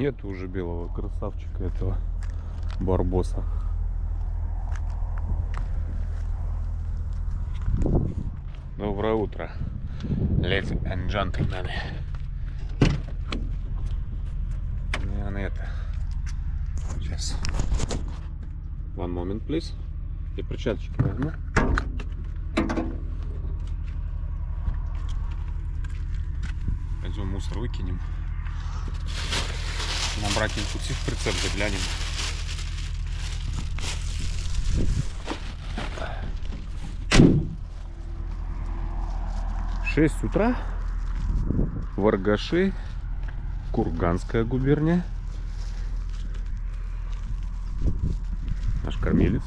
нет уже белого красавчика этого барбоса. Доброе утро, ladies and gentlemen. Наверное, это. Сейчас. One moment, please. Я перчаточки возьму. Пойдем мусор выкинем. На обратном пути в прицеп заглянем. В 6 утра в Аргаши, Курганская губерния. Наш кормилец.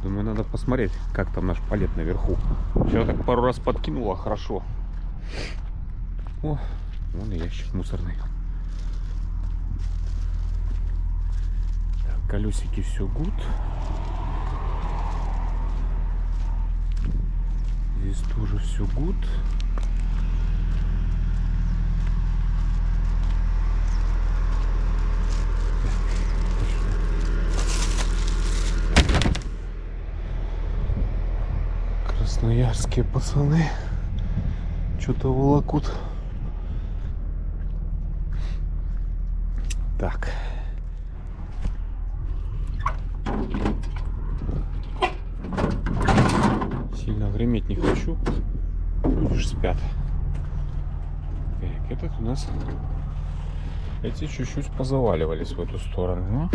Думаю, надо посмотреть, как там наш палет наверху. Вчера так пару раз подкинуло, хорошо. О, вон и ящик мусорный. Так, колесики все гуд. Здесь тоже все гуд. Красноярские пацаны что-то волокут. Так. Сильно греметь не хочу. Лишь спят. Так, этот у нас... Эти чуть-чуть позаваливались в эту сторону.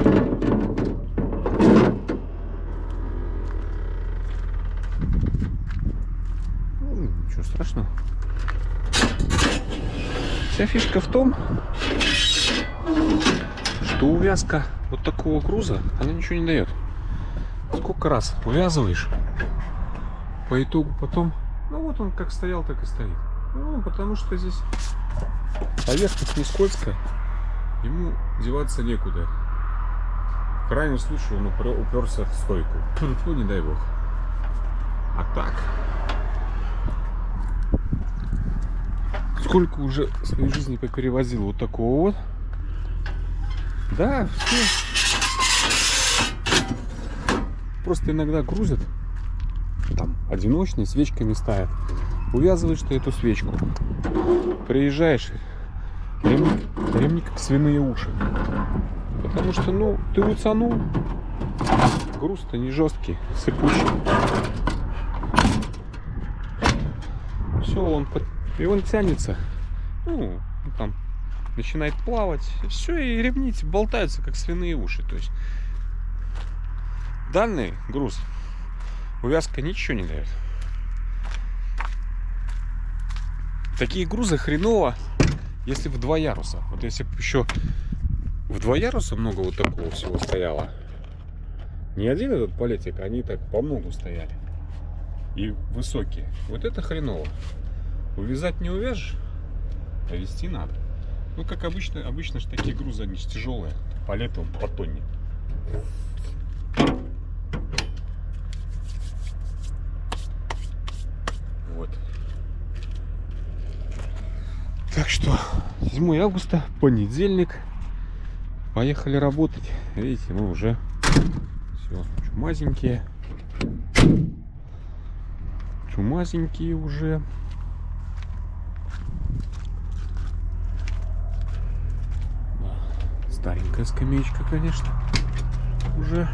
Ничего страшного. Вся фишка в том, что увязка вот такого груза, она ничего не дает. Сколько раз увязываешь, по итогу потом, ну вот он как стоял, так и стоит. Ну, потому что здесь поверхность не скользкая, ему деваться некуда. В крайнем случае он уперся в стойку. Ну, не дай бог. А так... Сколько уже в своей жизни поперевозил вот такого вот. Да, все. Просто иногда грузят. Там одиночные, свечками ставят. Увязываешь ты эту свечку. Приезжаешь, ремни как свиные уши. Потому что, ну, ты утянул. Груз-то не жесткий, сыпучий. Все, и он тянется, ну, там, начинает плавать, все, и ремни болтаются, как свиные уши. То есть, данный груз, увязка ничего не дает. Такие грузы хреново, если в 2 яруса. Вот если бы еще в 2 яруса много вот такого всего стояло, не один этот палетик, они так по многу стояли. И высокие. Вот это хреново. Увязать не увяжешь, а везти надо. Ну, как обычно же такие грузы, они же тяжелые. Палеты по тонне. Вот. Так что 7 августа, понедельник. Поехали работать. Видите, мы уже все чумазенькие. Чумазенькие уже. Старенькая скамеечка, конечно, уже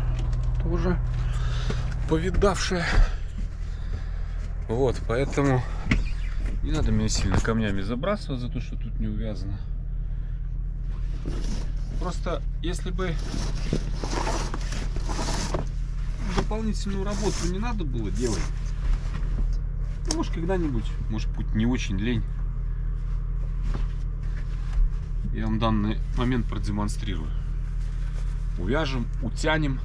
тоже повидавшая. Вот, поэтому не надо меня сильно камнями забрасывать за то, что тут не увязано. Просто если бы дополнительную работу не надо было делать, ну, может, когда-нибудь, может быть, не очень лень, я вам данный момент продемонстрирую. Увяжем, утянем.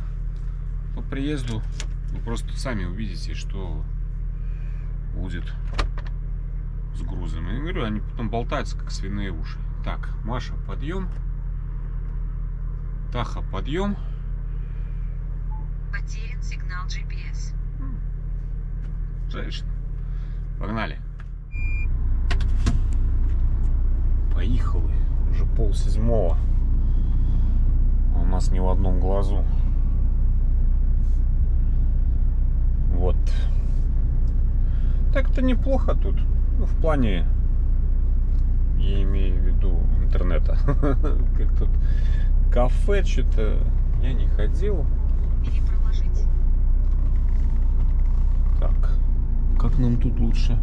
По приезду вы просто сами увидите, что будет с грузом. Я говорю, они потом болтаются, как свиные уши. Так, Маша, подъем. Таха, подъем. Потерян сигнал GPS. Женщина. Погнали. Поехали. Уже 6:30. А у нас ни в одном глазу. Вот. Так-то неплохо тут. Ну, в плане, я имею в виду, интернета. Как тут кафе, что-то я не ходил. Перепроложить. Так, как нам тут лучше?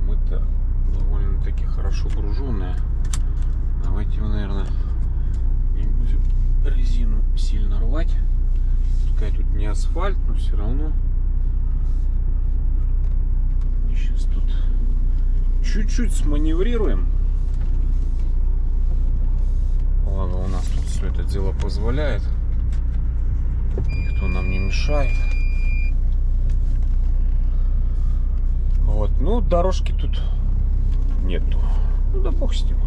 Мы-то довольно-таки хорошо груженные. Давайте мы, наверное, не будем резину сильно рвать. Пускай тут не асфальт, но все равно. Сейчас тут чуть-чуть сманеврируем. Благо у нас тут все это дело позволяет. Никто нам не мешает. Вот, ну дорожки тут нету. Ну да бог с ним.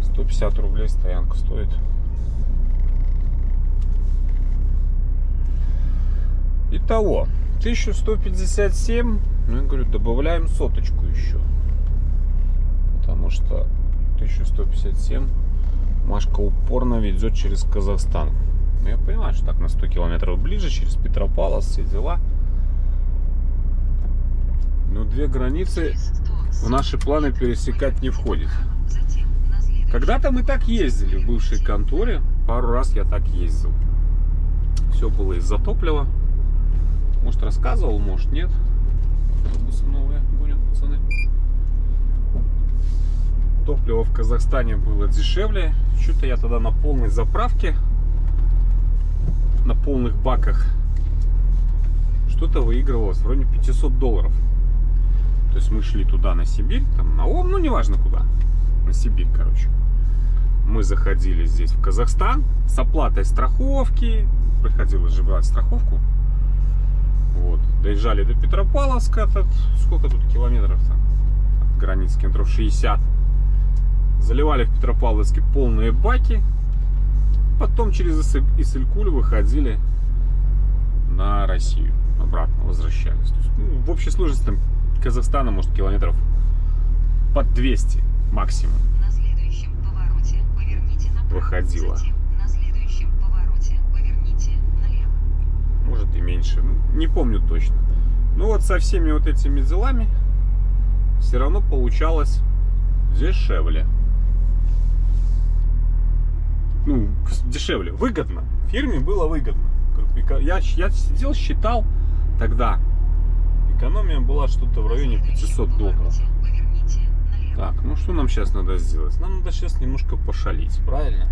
150 рублей стоянка стоит. Итого 1157. Ну я говорю, добавляем соточку еще. Потому что 1157 Машка упорно ведет через Казахстан. Ну, я понимаю, что так на 100 километров ближе, через Петропавловск, все дела. Но две границы в наши планы пересекать не входит. Затем на следующем Когда-то мы так ездили в бывшей конторе. Пару раз я так ездил. Все было из-за топлива. Может, рассказывал, может, нет. Автобусы новые гонят, пацаны. Топливо в Казахстане было дешевле. Что-то я тогда на полной заправке, на полных баках, что-то выигрывалось в районе $500. То есть мы шли туда, на Сибирь, там, на Ом, ну неважно куда. На Сибирь, короче. Мы заходили здесь в Казахстан с оплатой страховки. Приходилось же брать страховку. Вот. Доезжали до Петропавловска. Сколько тут километров там? От границы километров 60. Заливали в Петропавловске полные баки. Потом через Иссык-Куль выходили на Россию. Обратно возвращались. То есть, ну, в общей сложности там Казахстана, может, километров под 200 максимум. На следующем повороте поверните направо. Выходила. Затем на следующем повороте поверните налево. Может и меньше. Не помню точно. Ну вот со всеми вот этими делами все равно получалось дешевле. Ну, дешевле. Выгодно. Фирме было выгодно. Я сидел, считал тогда. Экономия была что-то в районе $500. Поверните налево. Так, ну что нам сейчас надо сделать? Нам надо сейчас немножко пошалить, правильно?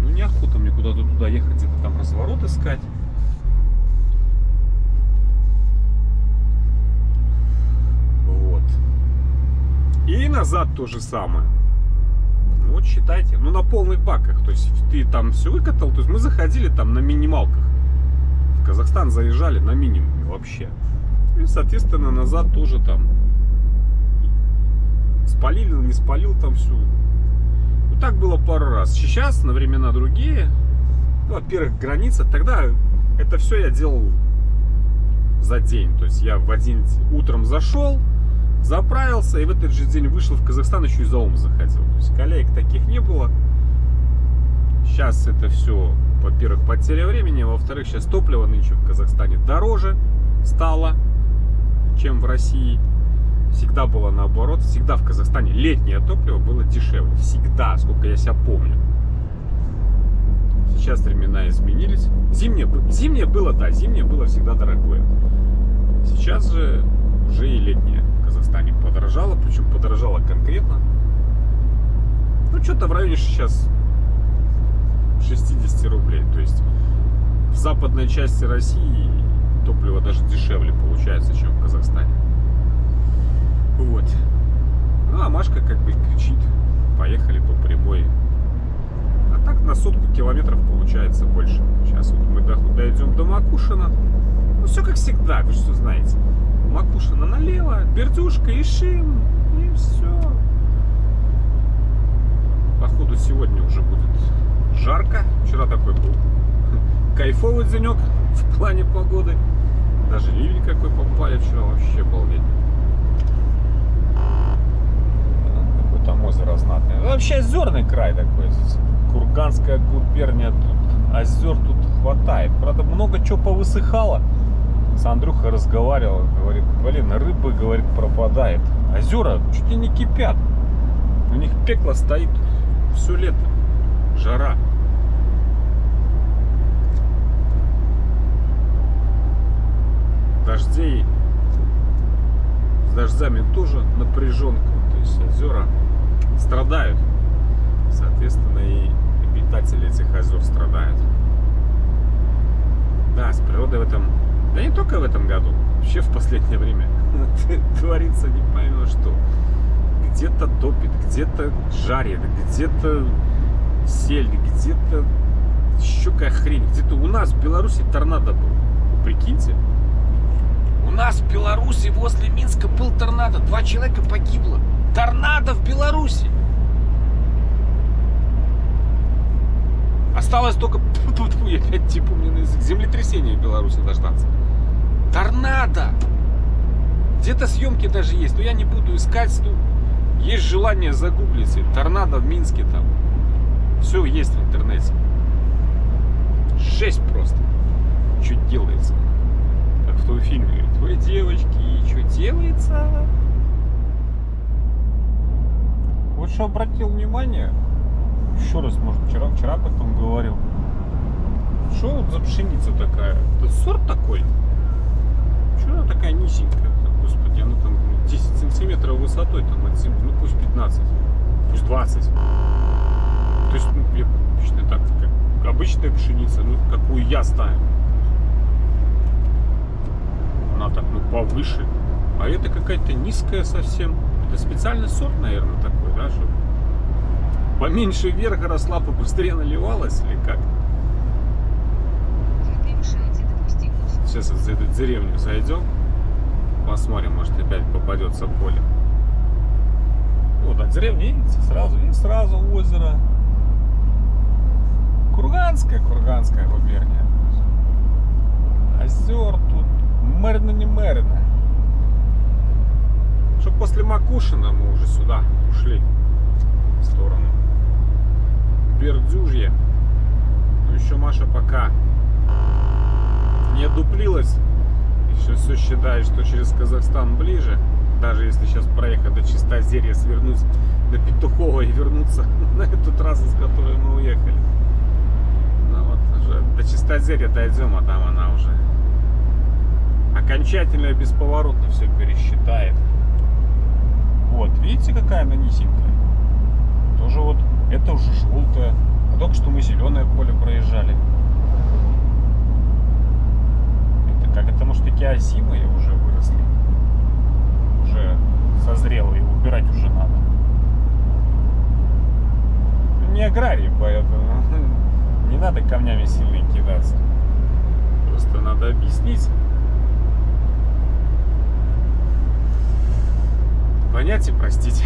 Ну неохота мне куда-то туда ехать, где-то там разворот искать. Вот. И назад то же самое. Вот считайте, ну на полных баках. То есть ты там все выкатал, то есть мы заходили там на минималках. В Казахстан заезжали на минимуме вообще. И соответственно назад тоже там спалил, не спалил там всю. Ну так было пару раз. Сейчас на времена другие. Ну, во-первых, граница. Тогда это все я делал за день. То есть я в 11 утром зашел, заправился и в этот же день вышел в Казахстан, еще и за Ом заходил. То есть коллег таких не было. Сейчас это все, во-первых, потеря времени, во-вторых, сейчас топливо нынче в Казахстане дороже стало, чем в России. Всегда было наоборот. Всегда в Казахстане летнее топливо было дешевле. Всегда, сколько я себя помню. Сейчас времена изменились. Зимнее было, да, зимнее было всегда дорогое. Сейчас же уже и летнее в Казахстане подорожало, причем подорожало конкретно. Ну, что-то в районе сейчас 60 рублей. То есть в западной части России топливо даже дешевле получается, чем в Казахстане. Вот. Ну, а Машка как бы кричит: поехали по прямой. А так на сотку километров получается больше. Сейчас вот мы дойдем до Макушино. Ну, все как всегда, вы что знаете. Макушино налево, Бердюшка, Ишим, и все. Походу сегодня уже будет жарко. Вчера такой был кайфовый денек в плане погоды. Даже ливень какой попали вчера, вообще обалдеть. озеро знатное. Вообще озерный край такой здесь. Курганская губерния, тут озер тут хватает. Правда, много чего повысыхало. С Андрюхой разговаривал, говорит, блин, рыба, говорит, пропадает. Озера чуть ли не кипят. У них пекло стоит все лето. Жара. Дождей. С дождями тоже напряженка. То есть озера страдают. Соответственно, и обитатели этих озер страдают. Да, с природой в этом... Да не только в этом году. Вообще в последнее время творится не поймешь что. Где-то топит, где-то жарит, где-то сель, где-то еще какая хрень. Где-то у нас в Беларуси торнадо был. Прикиньте. У нас в Беларуси возле Минска был торнадо. 2 человека погибло. Торнадо в Беларуси. Осталось только, я опять типа мне на язык, землетрясение в Беларуси дождаться. Торнадо! Где-то съемки даже есть, но я не буду искать. Ну, есть желание загуглить. Торнадо в Минске там. Все есть в интернете. Жесть просто. Что делается? Как в том фильме говорит, ой, девочки, что делается? Вот что обратил внимание, еще раз, может, вчера потом говорил. Что вот за пшеница такая? Это сорт такой? Что она такая низенькая? Господи, она там 10 сантиметров высотой там от земли. Ну пусть 15, пусть 20. То есть, ну, я обычно так, как обычная пшеница, ну, какую я знаю. Она так, ну, повыше. А это какая-то низкая совсем. Это специальный сорт, наверное, такой, да, чтобы поменьше вверх росла, побыстрее наливалась или как? Сейчас в эту деревню зайдем, посмотрим, может опять попадется поле. Вот от деревни, видите, сразу озеро. Курганская губерния. Озер тут мэрно не мэрно. Что после Макушина мы уже сюда ушли в сторону Бердюжья. Но еще Маша пока не одуплилась. Еще все считает, что через Казахстан ближе. Даже если сейчас проехать до Чистозерья, свернуть до Петухова и вернуться на эту трассу, с которой мы уехали. Ну вот уже до Чистозерья дойдем, а там она уже окончательно и бесповоротно все пересчитает. Вот, видите, какая она низенькая? Тоже вот, это уже желтая. А только что мы зеленое поле проезжали. Это как? Это может такие озимые уже выросли. Уже созрело, и убирать уже надо. Не аграрий, поэтому не надо камнями сильно кидаться. Просто надо объяснить. Понять и простить.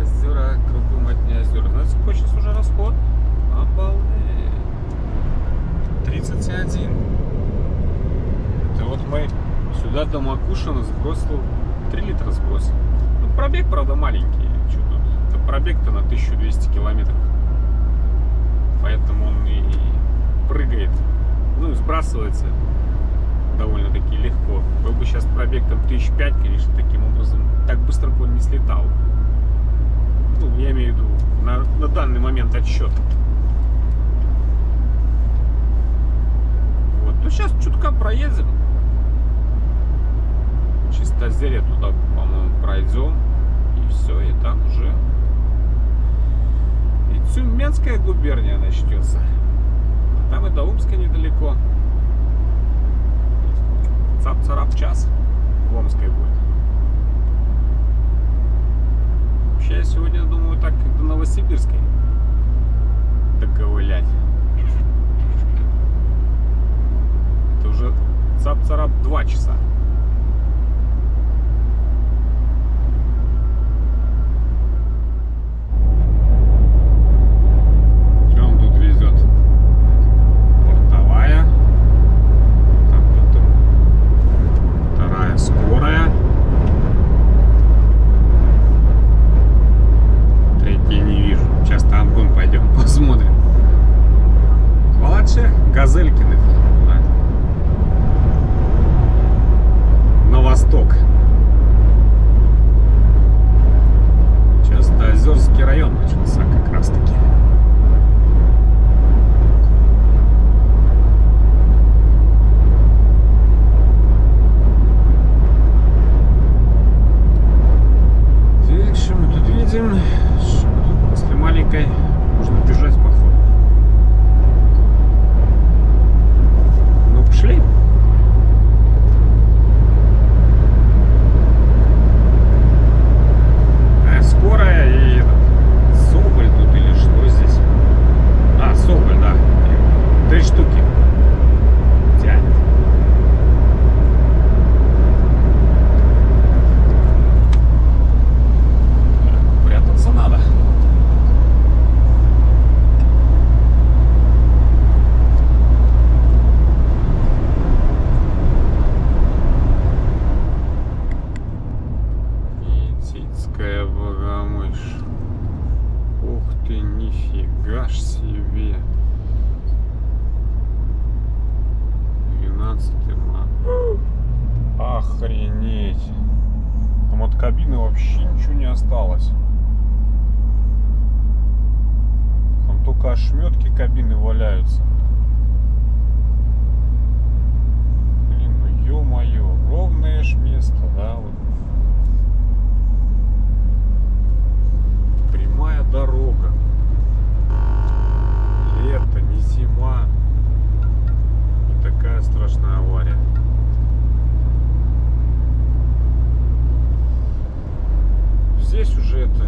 Озера, кругом одни озера. Знаете, какой сейчас уже расход? Обалдеть. 31. Это вот мы сюда до Макушина сбросил 3 литра сбросил. Ну, пробег, правда, маленький. Что тут? Это пробег-то на 1200 километров. Поэтому он и прыгает. Ну и сбрасывается довольно-таки легко. Был бы сейчас пробег там 1005, конечно, таким образом так быстро бы он не слетал. Ну, я имею в виду на данный момент отсчета. Вот. Ну сейчас чутка проедем. Чистозерье туда, по-моему, пройдем. И все, и там уже и Тюменская губерния начнется. Там и до Омска недалеко. Цап-царап час в Омской будет. Вообще я сегодня думаю так до Новосибирской доковылять. Это уже цап-царап 2 часа. едем. После маленькой можно бежать походу. Ну, пошли. Скорая и Соболь тут или что здесь? А, Соболь, да. 3 штуки. Тянет. Прятаться надо. Етицкая Богомыш. Ух ты, нифига ж себе. 12 марта. Охренеть. Там от кабины вообще ничего не осталось. Там только ошметки кабины валяются. Блин, ну ё-моё, ровное ж место, да, вот. Прямая дорога. Лето, не зима. И такая страшная авария. Здесь уже это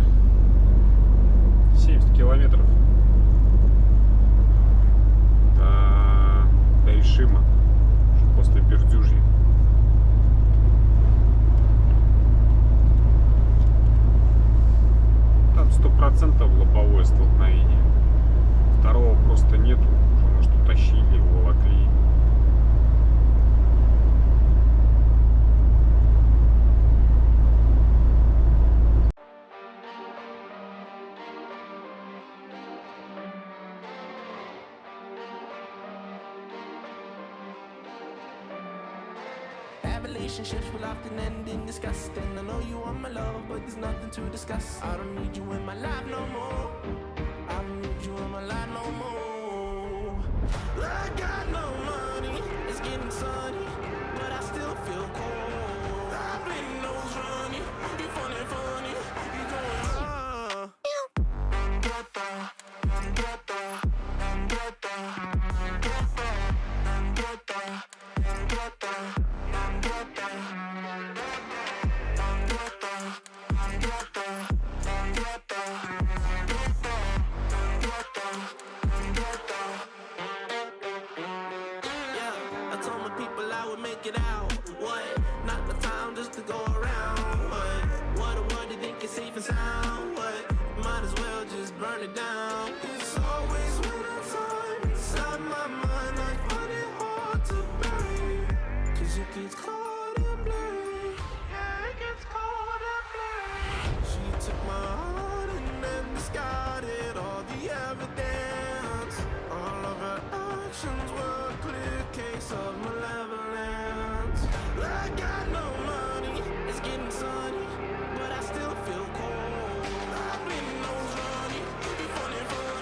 70 километров до Ишима, после Бердюжья. Там 100% лобовое столкновение. Второго просто нету. Уже, может, утащили, уволокли. Relationships will often end in disgust. And I know you want my love, but there's nothing to discuss. I don't need you in my life no more. I don't need you in my life no more. I got no money, it's getting sunny, but I still feel cold. I've been nose running, you funny, you going it out. What? Not the time just to go around. What do you think is safe and sound? What? Might as well just burn it down. It's always winter time inside my mind. I find it hard to bear. Cause it gets cold and blurry. Yeah, it gets cold and blurry. She took my heart and then discarded all the evidence. All of her actions were a clear case of malevolence. I got no money, it's getting sunny, but I still feel cold. I've been nose running, you funny, you going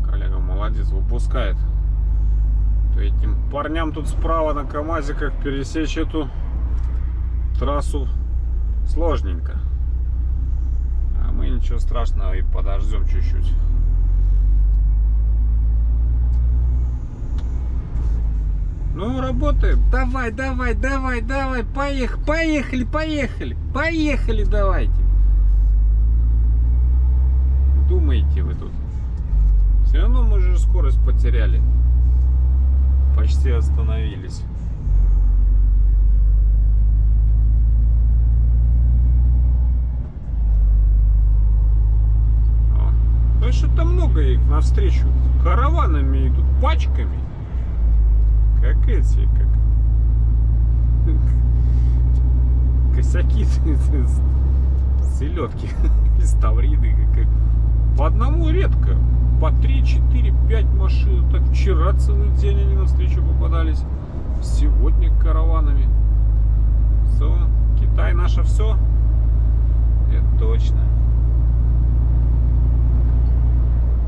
Коллега молодец, выпускает. То этим парням тут справа на КамАЗиках пересечь эту трассу сложненько. А мы ничего страшного и подождем чуть-чуть. Ну, работаем. Давай, давай, давай, давай. Поехали, поехали, давайте. Думаете вы тут? Все равно мы же скорость потеряли. Почти остановились. Да что-то много их навстречу. Караванами идут, пачками. Как эти, как косяки селедки из Тавриды. По одному редко. По 3, 4, 5 машин. Так вчера целый день они навстречу попадались. Сегодня караванами. Все. Китай наше все. Это точно.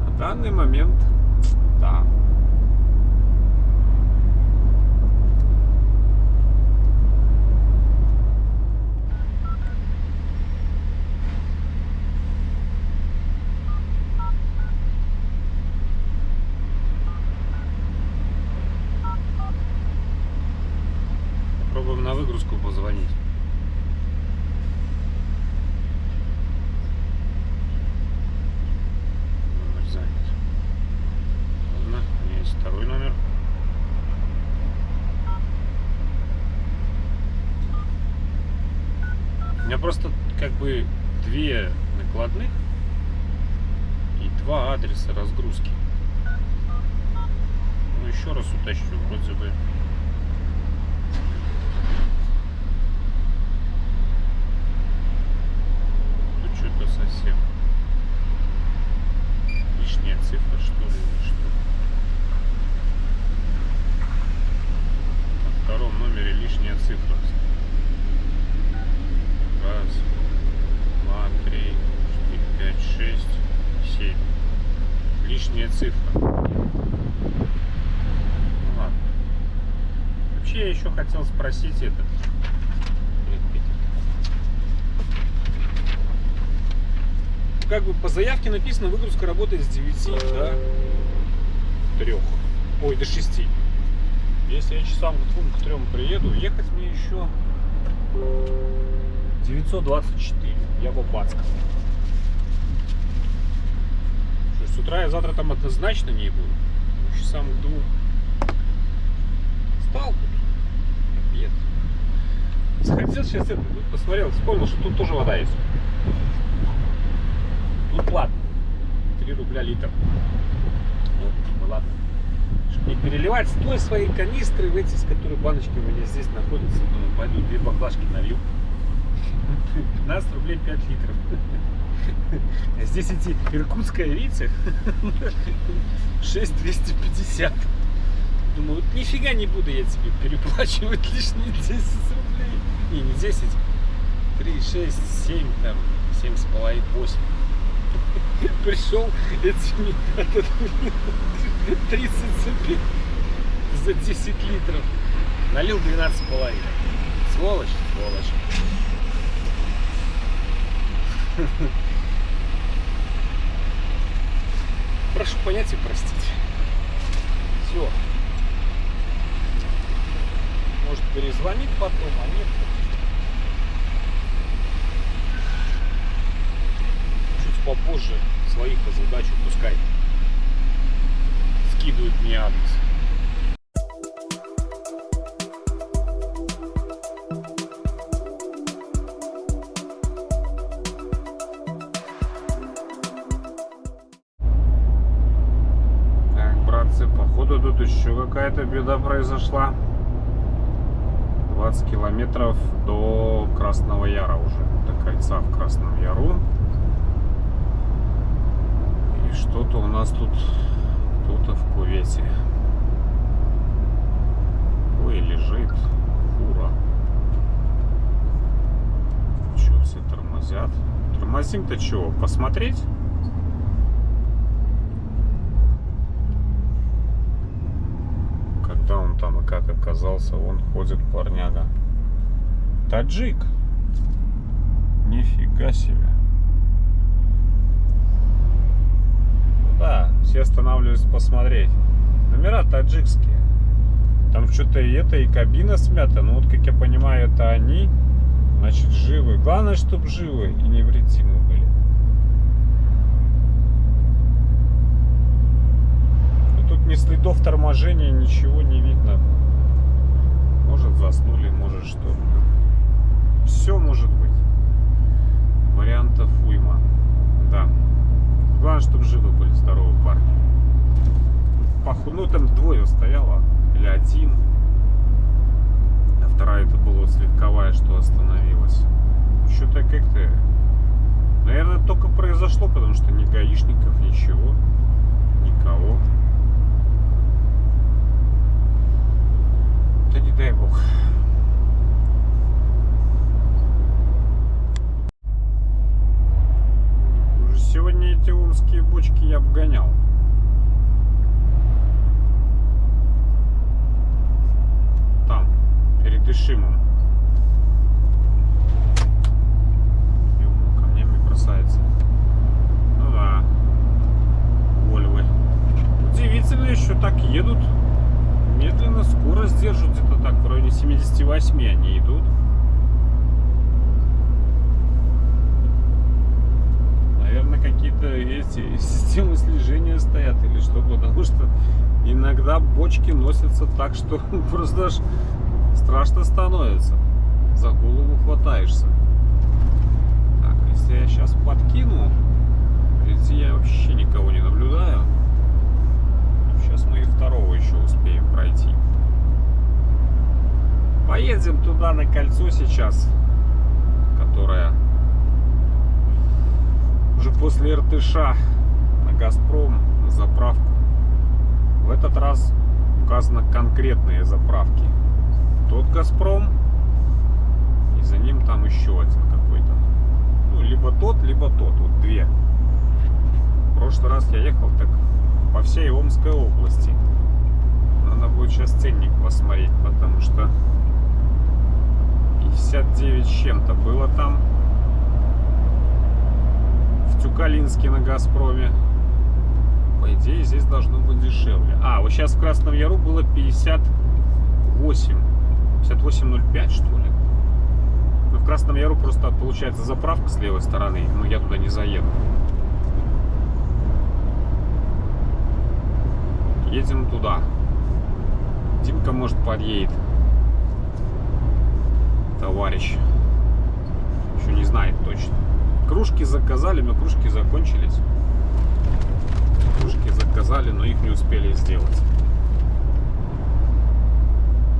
На данный момент, да. Попробуем на выгрузку позвонить. Номер занят. Ладно, у меня есть второй номер. У меня просто как бы 2 накладных и 2 адреса разгрузки. Ну еще раз уточню, вроде бы. Тут что-то совсем лишняя цифра, что ли, или что? На втором номере лишняя цифра. 1, 2, 3, 4, 5, 6, 7. Лишняя цифра. Ну ладно. Вообще я еще хотел спросить это. Как бы по заявке написано, выгрузка работает с 9 до 3. Ой, до 6. Если я часам к 2-3 приеду, ехать мне еще 924. Я в Аббатском. С утра я завтра там однозначно не буду. Часам к 2. Стал тут. Обед. Сходил сейчас это, посмотрел, вспомнил, что тут тоже вода есть. Тут платно. 3 рубля литр. Ну ладно. Чтобы не переливать с той своей канистры в эти, с которой баночки у меня здесь находятся. Думаю, пойду 2 баклажки налью. 15 рублей 5 литров. А здесь эти иркутская вица 6,250. Думаю, вот нифига не буду я тебе переплачивать лишние 10 рублей. Не 10. 3, 6, 7, там, 7,5, 8. Пришел этими 30 цепей за 10 литров. Налил 12,5. Сволочь, сволочь. Прошу понять и простить. Все. Может, перезвонить потом, а нет. Чуть попозже своих задачу пускай скидывают мне адрес. Походу тут еще какая-то беда произошла. 20 километров до Красного Яра уже, до кольца в Красном Яру. И что-то у нас тут кто-то в кювете. Ой, лежит фура. Че, все тормозят? Тормозим-то чего? Посмотреть? Когда он там и как оказался, он ходит парняга. Таджик. Нифига себе. Да, все останавливаются посмотреть. Номера таджикские. Там что-то и это, и кабина смята. Но вот, как я понимаю, это они. Значит, живы. Главное, чтобы живы и невредимы были. Тут ни следов торможения, ничего не видно. Может, заснули, может, что. Все может быть. Вариантов уйма. Да. Главное, чтобы живы были, здоровые парни. Ну, там 2 стояло. Или 1. А вторая это была вот слегковая, что остановилась. Что-то как-то только произошло, потому что ни гаишников, ничего, никого. Да не дай бог. Уже сегодня эти омские бочки я обгонял. Там, перед Ишимом. Бросается. Ну да. Вольвы. Удивительно, еще так едут. Медленно, скорость держат где-то так. В районе 78 они идут. Наверное, какие-то эти системы слежения стоят или что. Потому что иногда бочки носятся так, что просто аж страшно становится. За голову хватаешься. Если я сейчас подкину, впереди я вообще никого не наблюдаю. Сейчас мы и второго еще успеем пройти. Поедем туда на кольцо сейчас, которое уже после Иртыша на Газпром, на заправку. В этот раз указаны конкретные заправки. Тот Газпром, и за ним там еще один какой-то. Либо тот, либо тот. Вот две. В прошлый раз я ехал так по всей Омской области. Надо будет сейчас ценник посмотреть, потому что 59 с чем-то было там. В Тюкалинске на Газпроме. По идее, здесь должно быть дешевле. А, вот сейчас в Красном Яру было 58. 58,05, что ли? В Красном Яру просто получается заправка с левой стороны, но я туда не заеду. Едем туда. Димка, может, подъедет. Товарищ. Еще не знает точно. Кружки заказали, но кружки закончились. Кружки заказали, но их не успели сделать.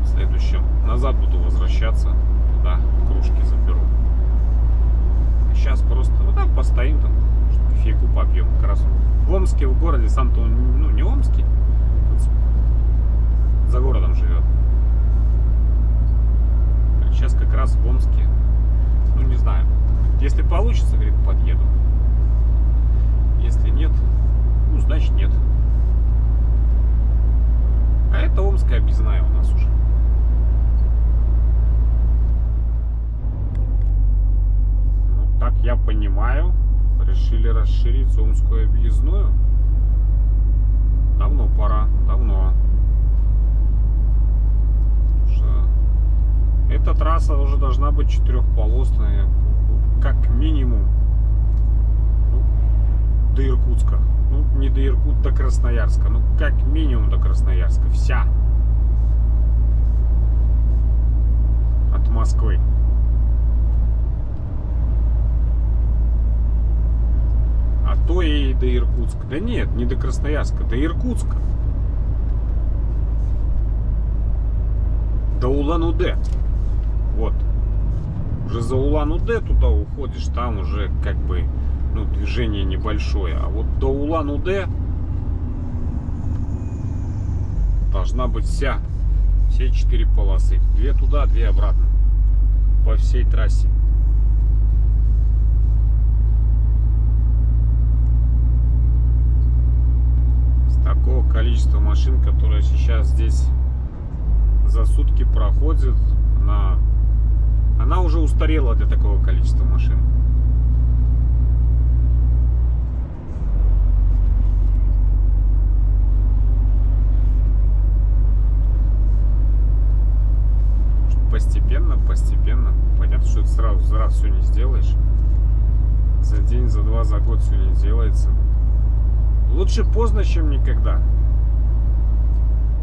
В следующем. Назад буду возвращаться. Да, кружки заберу. Сейчас просто вот так постоим там, кофейку попьем. Как раз в Омске, в городе, сам-то он, ну, не Омский, за городом живет. Сейчас как раз в Омске, ну, не знаю. Если получится, говорит, подъеду. Если нет, ну, значит нет. А это Омская объездная у нас уже. Так я понимаю, решили расширить Омскую объездную. Давно пора, давно. Эта трасса уже должна быть четырехполосная, как минимум, ну, до Иркутска. Ну, не до Иркутска, до Красноярска. Ну, как минимум до Красноярска. Вся. От Москвы. А то и до Иркутска. Да нет, не до Красноярска, до Иркутска. До Улан-Удэ. Вот. Уже за Улан-Удэ туда уходишь, там уже как бы, ну, движение небольшое. А вот до Улан-Удэ должна быть все 4 полосы. 2 туда, 2 обратно. По всей трассе. Такого количества машин, которые сейчас здесь за сутки проходят, она уже устарела для такого количества машин. Постепенно. Понятно, что это сразу за раз все не сделаешь. За день, за два, за год все не делается. Лучше поздно, чем никогда.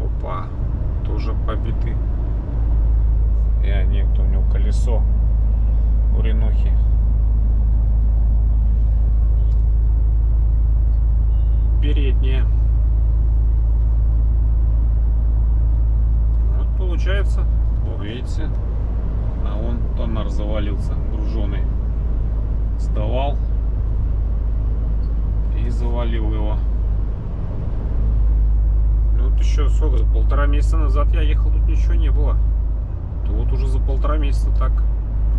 Опа, тоже побиты. Нет, у него колесо у Ренохи. Переднее. Вот получается. О, видите? А он тоннар завалился, груженый. Сдавал. завалил его. Ну вот еще сколько, 1,5 месяца назад я ехал, тут ничего не было. То вот уже за 1,5 месяца так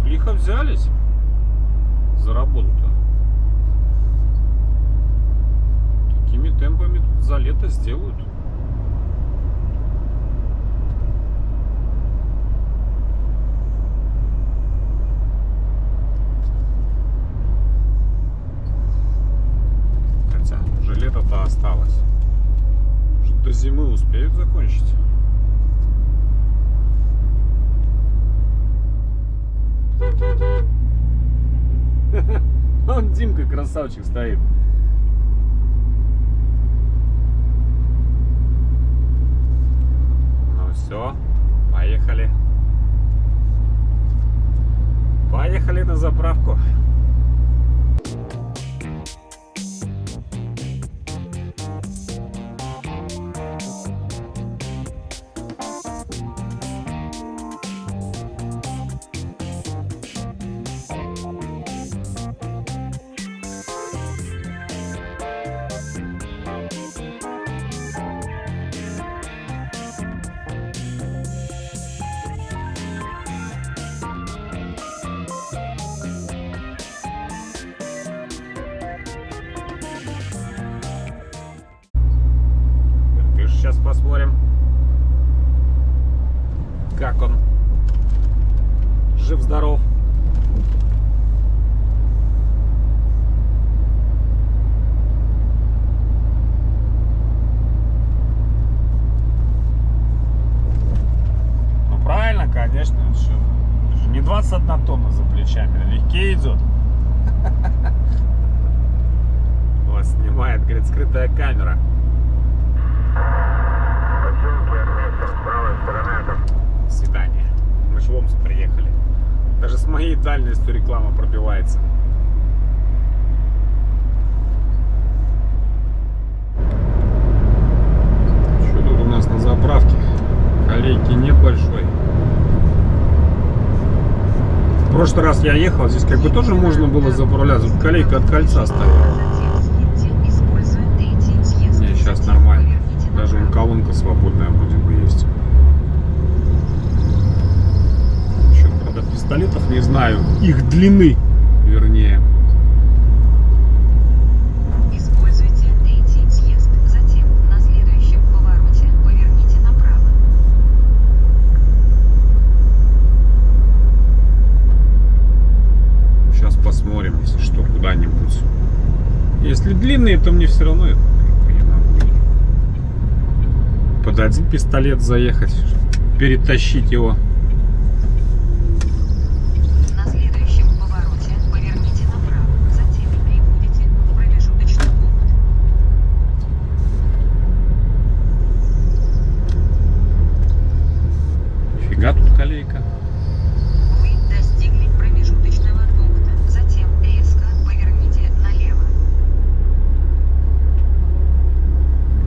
лихо взялись за работу-то. Такими темпами тут за лето сделают. Хотя уже лето-то осталось. Уже до зимы успеют закончить. Вон Димка, красавчик, стоит. Ну все, поехали. Поехали на заправку. Сейчас посмотрим, как он. Жив-здоров. Ну правильно, конечно. Это же не 21 тонна за плечами, легкие идет. Вас снимает, говорит, скрытая камера. Свидание. Мы же в Омск приехали. Даже с моей дальностью реклама пробивается. Что тут у нас на заправке? Колейки нет большой. В прошлый раз я ехал, здесь как бы тоже можно было заправляться. Тут колейка от кольца стояла. Не, сейчас нормально. Даже вон колонка свободная будет бы есть. Еще, правда, пистолетов не знаю. Их длины, вернее. Используйте третий съезд. Затем на следующем повороте поверните направо. Сейчас посмотрим, если что, куда-нибудь. Если длинные, то мне все равно я могу под один пистолет заехать, перетащить его. На следующем повороте поверните направо. Затем прибудете в промежуточный пункт. Фига тут колейка. Вы достигли промежуточного пункта. Затем резко поверните налево.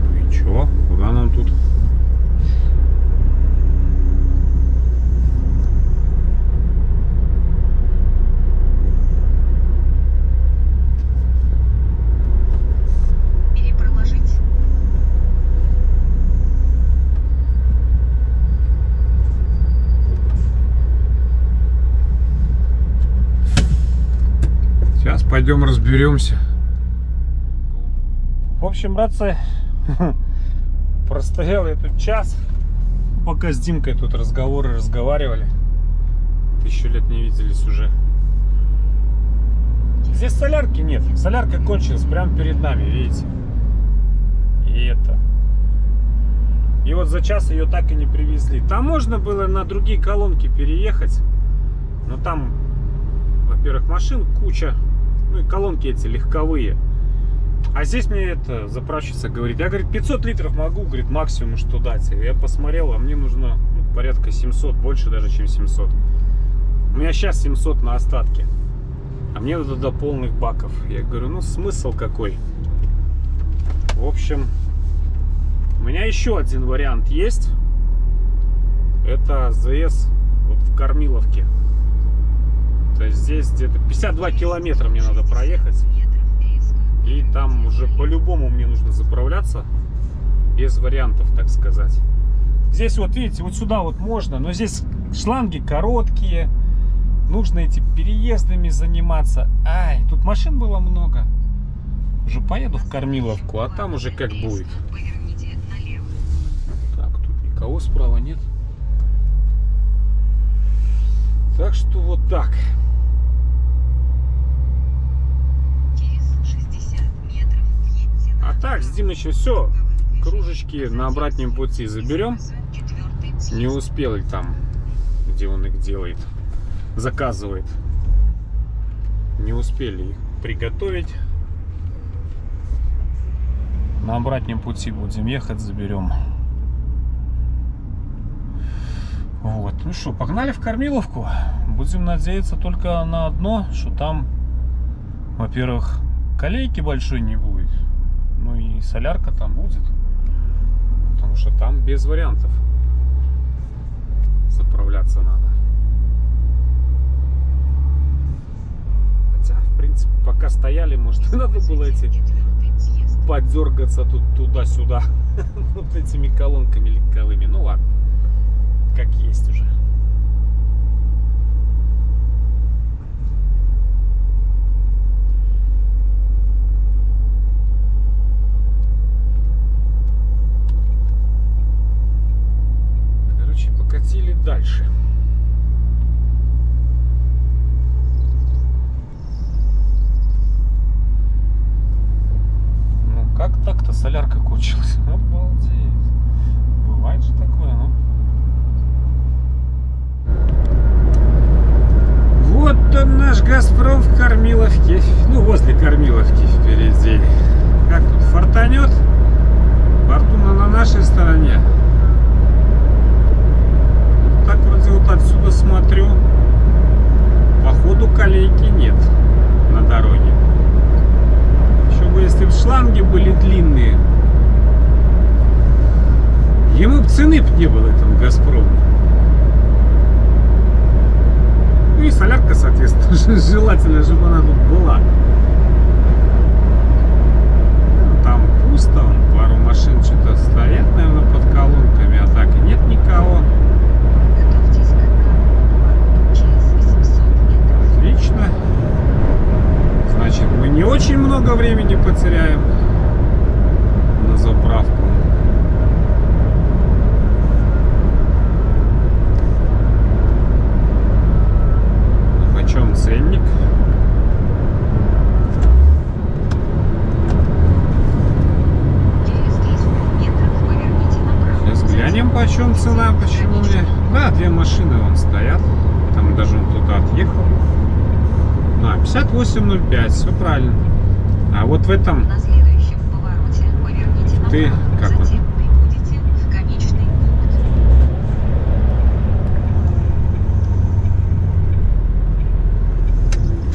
Ну и чё? Куда нам тут? Перепроложить. Сейчас пойдем разберемся. В общем, братцы, простоял я тут час, пока с Димкой тут разговаривали. 1000 лет не виделись уже. Здесь солярки нет. Солярка кончилась прямо перед нами, видите? И это. И вот за час ее так и не привезли. Там можно было на другие колонки переехать. Но там, во-первых, машин куча. Ну и колонки эти легковые. А здесь мне это заправщица говорит, я, говорит, 500 литров могу, говорит, максимум что дать. Я посмотрел, а мне нужно порядка 700, больше даже, чем 700. У меня сейчас 700 на остатке. А мне надо до полных баков. Я говорю, ну смысл какой? В общем, у меня еще один вариант есть. Это АЗС вот в Кормиловке. То есть здесь где-то 52 километра мне надо проехать. И там уже по-любому мне нужно заправляться. Без вариантов, так сказать. Здесь вот, видите, вот сюда вот можно, но здесь шланги короткие. Нужно этими переездами заниматься. Ай, тут машин было много. Уже поеду в Кормиловку, а там уже как будет. Поверните налево. Так, тут никого справа нет. Так что вот так. Через 60 метров въедьте на А так, с Димычем все. Кружечки на обратном пути заберем. Не успел их там, где он их делает, заказывает. Не успели их приготовить. На обратном пути будем ехать, заберем. Вот, ну что, погнали в Кормиловку. Будем надеяться только на одно, что там, во-первых, колейки большой не будет. Ну и солярка там будет. Потому что там без вариантов заправляться надо. Хотя, в принципе, пока стояли, может, надо было эти подергаться тут туда-сюда вот этими колонками легковыми. Ну ладно, как есть уже. Короче, покатили дальше. Ну как так-то солярка кончилась? Обалдеть. Бывает же такое, ну. Вот он наш Газпром в Кормиловке. Ну, возле Кормиловки впереди. Как тут, фартанет? Фортуна на нашей стороне. Так вроде вот отсюда смотрю. Походу колейки нет на дороге. Еще бы, если бы шланги были длинные, ему бы цены б не было этому Газпрому. Ну и солярка, соответственно, желательно, чтобы она тут была. Там пусто, пару машин что-то стоят, наверное, под колонками, а так и нет никого. Готовьтесь к повороту через 800 метров. Отлично. Значит, мы не очень много времени потеряем на заправку. Почем ценник? Через 10 метров поверните направо. Сейчас глянем, почем цена, почему мне. Да, две машины вон стоят. Там даже он туда отъехал. 58.05, все правильно. А вот в этом На следующем повороте поверните направо. Ты как он? Затем прибудете в конечный пункт.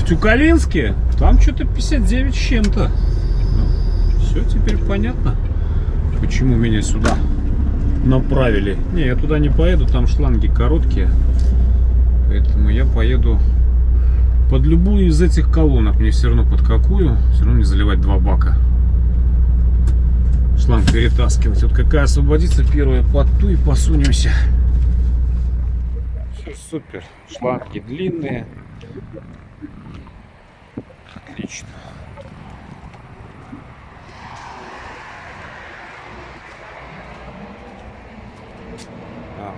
в Тюкалинске, там что-то 59 с чем-то. Ну, все теперь понятно, почему меня сюда направили. Не, я туда не поеду, там шланги короткие. Поэтому я поеду под любую из этих колонок. Мне все равно под какую. Все равно не заливать 2 бака. Шланг перетаскивать. Вот какая освободится, первая под ту и посунемся. Все супер. Шланги длинные. Отлично.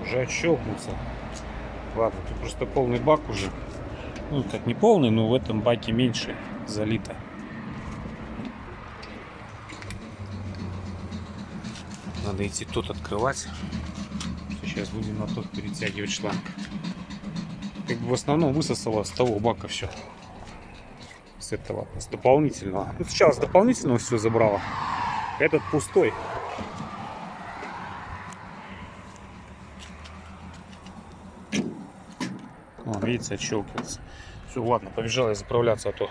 Уже отщелкнуться. Ладно, тут просто полный бак уже. Ну, как не полный, но в этом баке меньше залито. Надо идти тот открывать. Сейчас будем на тот перетягивать шланг. Как бы в основном высосало с того бака все. С этого, с дополнительного. Ну, сначала с дополнительного все забрало. Этот пустой. Вон, видите, отщелкивается. Все, ладно, побежал я заправляться, а то.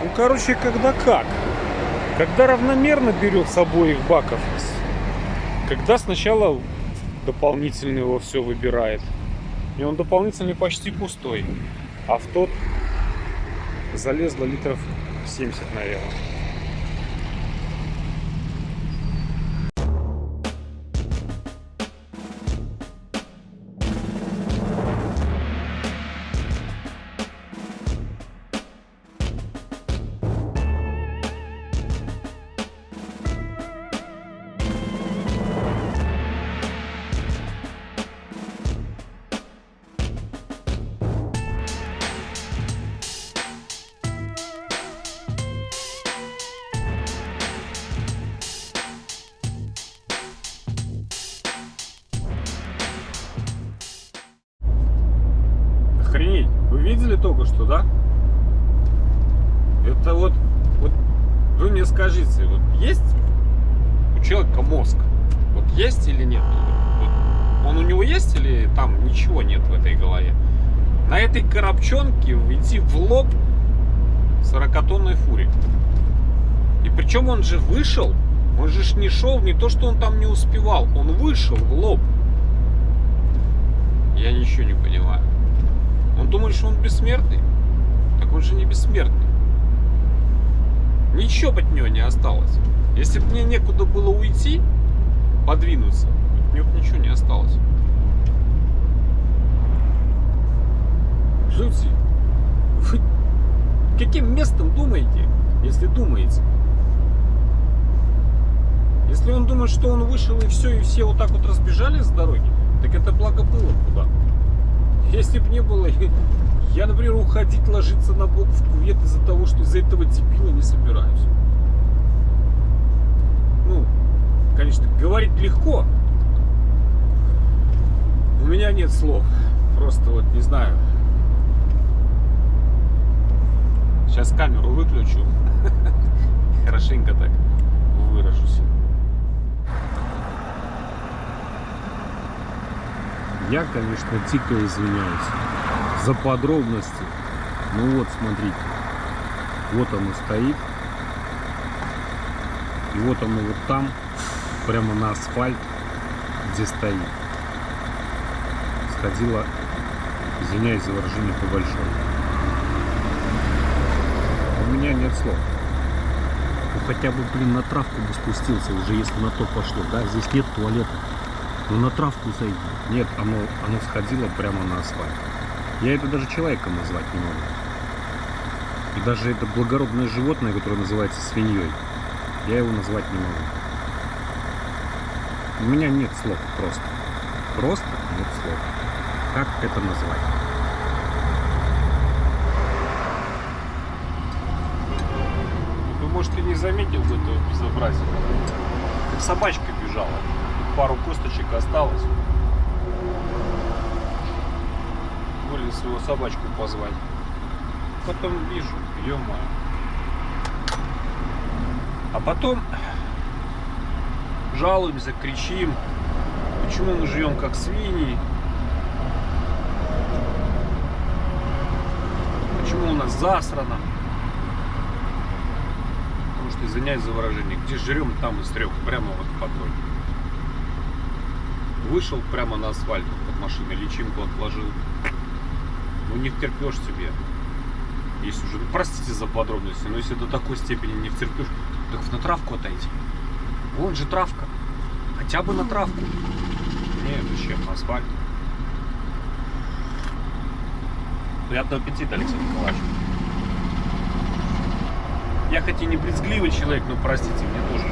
Ну, короче, когда как. Когда равномерно берет с обоих баков. Когда сначала дополнительный его все выбирает. И он дополнительный почти пустой. А в тот залезло литров 70, наверное. Охренеть, вы видели только что, да? Это вот вы мне скажите, вот есть у человека мозг? Вот есть или нет? Вот он у него есть или там ничего нет в этой голове? На этой коробчонке идти в лоб 40-тонной фуре. И причем он же вышел, он же не шел, не то что он там не успевал, он вышел в лоб. Я ничего не понимаю. Он думает, что он бессмертный? Так он же не бессмертный. Ничего от него не осталось. Если бы мне некуда было уйти, подвинуться, мне вот ничего не осталось. Слушайте, вы каким местом думаете, если думаете? Если он думает, что он вышел и все вот так вот разбежались с дороги, так это благо было куда. Если бы не было, я, например, уходить, ложиться на бок в кювет из-за того, что из-за этого дебила не собираюсь. Ну, конечно, говорить легко. У меня нет слов. Просто вот не знаю. Сейчас камеру выключу. Хорошенько так выражусь. Я, конечно, дико извиняюсь за подробности. Ну вот, смотрите. Вот оно стоит. И вот оно вот там, прямо на асфальт, где стоит. Сходила, извиняюсь за выражение, по большой. У меня нет слов. Ну хотя бы, блин, на травку бы спустился уже, если на то пошло. Да, здесь нет туалета. Ну на травку зайди. Нет, оно сходило прямо на асфальт. Я это даже человеком назвать не могу. И даже это благородное животное, которое называется свиньей, я его назвать не могу. У меня нет слов просто. Просто нет слов. Как это назвать? Вы, может, и не заметил бы этого безобразия. Как собачка бежала. Пару косточек осталось. Вылез его собачку позвать. Потом вижу, ё-моё. А потом жалуемся, кричим, почему мы живем как свиньи, почему у нас засрано. Потому что, извиняюсь за выражение, где жрем, там и стрём, прямо вот под ноги. Вышел прямо на асфальт под машиной, личинку отложил. Ну не втерпешь себе. Если уже, простите за подробности, но если до такой степени не втерпешь, так на травку отойти. Вон же травка. Хотя бы на травку. Нет, зачем на асфальт? Приятного аппетита, Александр Николаевич. Я хоть и не брезгливый человек, но простите, мне тоже.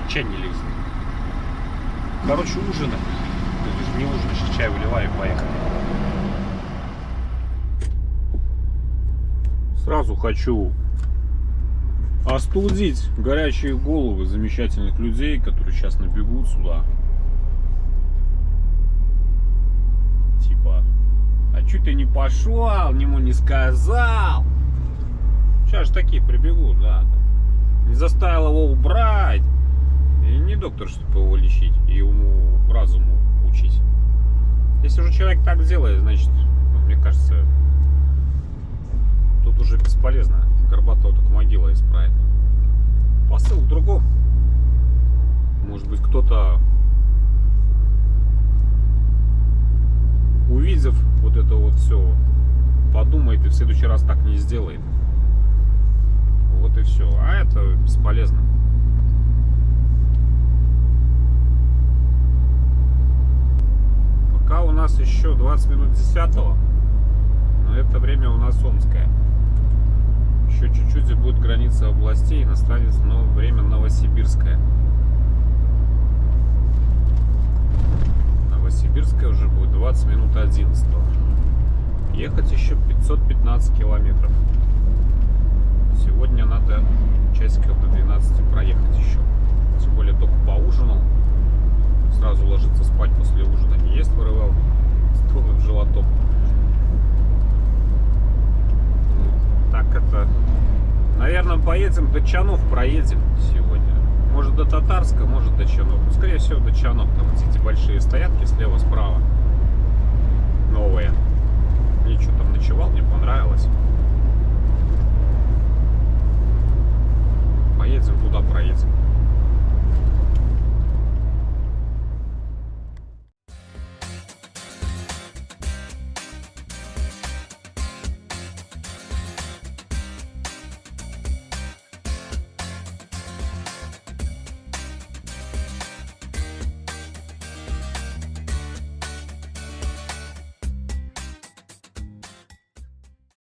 Чай не лезет. Короче, ужинать. Ты же не ужинаешь, чай выливай и поехали. Сразу хочу остудить горячие головы замечательных людей, которые сейчас набегут сюда. Типа, а чё ты не пошел, ему не сказал? Сейчас же такие прибегут, да. Не заставил его убрать. И не доктор, чтобы его лечить и ему разуму учить. Если уже человек так делает, значит, ну, мне кажется, тут уже бесполезно. Горбатого только могила исправит. Посыл в другом. Может быть, кто-то, увидев вот это вот все, подумает и в следующий раз так не сделает. Вот и все. А это бесполезно. Пока у нас еще 20 минут 10-го, но это время у нас омское. Еще чуть-чуть и будет граница областей, и настанет время новосибирское. Новосибирское уже будет 20 минут 11-го. Ехать еще 515 километров. Сегодня надо часиков до 12 проехать еще. Тем более только поужинал. Сразу ложиться спать после ужина не есть, вырывал столы в животок. Так это... Наверное, поедем до Чанов, проедем сегодня. Может до Татарска, может до Чанов. Ну, скорее всего, до Чанов. Там эти большие стоянки слева-справа. Новые.